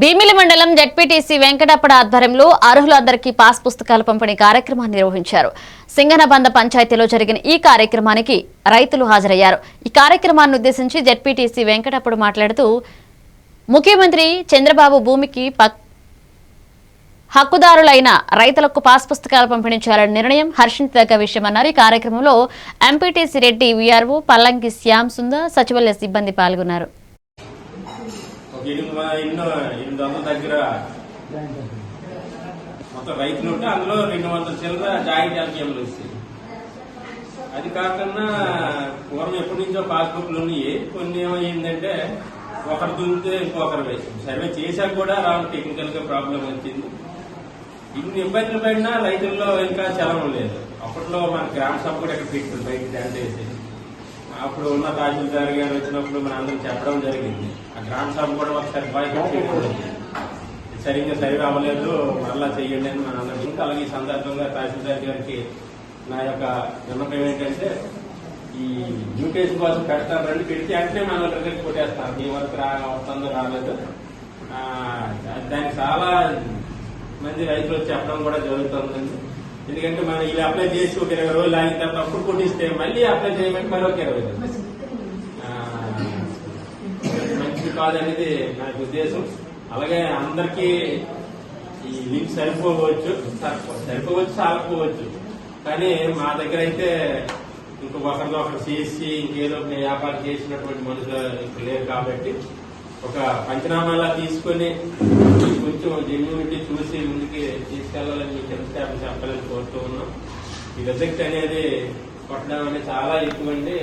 భీమిలి మండలం జెడ్పీటీసీ వెంకటప్పడ ఆధ్వర్యంలో అర్హులందరికీ పాస్ పుస్తకాల పంపిణీ కార్యక్రమాన్ని నిర్వహించారు. సింగనబంద పంచాయతీలో జరిగిన ఈ కార్యక్రమానికి రైతులు హాజరయ్యారు. ఈ కార్యక్రమాన్ని ఉద్దేశించి జెడ్పీటీసీ వెంకటప్పడు మాట్లాడుతూ ముఖ్యమంత్రి చంద్రబాబు భూమికి హక్కుదారులైన రైతులకు పాస్ పుస్తకాలు పంపిణీ చేయాలనే నిర్ణయం హర్షించదగ్గ విషయమన్నారు. ఈ కార్యక్రమంలో ఎంపీటీసీ రెడ్డి, వీఆర్ఓ పల్లంకి శ్యామ్ సుందర్, సచివాలయ సిబ్బంది పాల్గొన్నారు. 800 దగ్గర మొత్తం రైతులు ఉంటే అందులో 200 చిల్లర జాయింట్ ఎల్కేఎంలు వస్తాయి. అది కాకుండా పూర్వం ఎప్పటి నుంచో పాస్బుక్లు ఉన్నాయి. కొన్ని ఏమైందంటే ఒకరు దున్నితే ఇంకొకరు సర్వే చేశాక కూడా రాంగ్ టెక్నికల్ గా ప్రాబ్లం వచ్చింది. ఇన్ని ఇబ్బందులు పడినా రైతుల్లో ఇంకా చలనం లేదు. అప్పట్లో మన గ్రామ సభ కూడా ఇక్కడ పెట్టింది, బయట డ్యాన్స్ వేసి. అప్పుడు ఉన్న తహసీల్దార్ గారు వచ్చినప్పుడు మన అందరం చెప్పడం జరిగింది. ఆ గ్రామ సభ కూడా ఒకసారి సరిగ్గా సర్వే అవ్వలేదు, మరలా చెయ్యండి అని మన అందరం. ఇంకా అలాగే ఈ సందర్భంగా తహసీల్దార్ గారికి నా యొక్క విన్నపం ఏంటంటే, ఈ మ్యూటేషన్ కోసం పెడతారండి, పెడితే అంటే మన రిజల్ట్ కొట్టేస్తారు. మీ వరకు వస్తుందో రాలేదు. దానికి చాలా మంది రైతులు చెప్పడం కూడా జరుగుతుందండి. ఎందుకంటే మనం ఇలా అప్లై చేసి ఒక 20 రోజులు ఆగిన తర్వాత అప్పుడు కొట్టిస్తే మళ్ళీ అప్లై చేయమంటే మరొక 20 రోజులు మంచిది కాదనేది నాకు ఉద్దేశం. అలాగే అందరికీ ఈ లింక్ సరిపోవచ్చు, చాలకపోవచ్చు. కానీ మా దగ్గర అయితే ఇంకొకరితో ఒకరు చేసి ఇంకేదో వ్యాపారం చేసినటువంటి మనుషులు ఇప్పుడు లేరు. కాబట్టి ఒక పంచనామాలా తీసుకొని కొంచెం జెన్యూనిటీ చూసి ముందుకి తీసుకెళ్లాలని మీకు చెప్పాలని కోరుతూ ఉన్నాం. ఈ రిజెక్ట్ అనేది కొట్టడం అనేది చాలా ఎక్కువ అండి.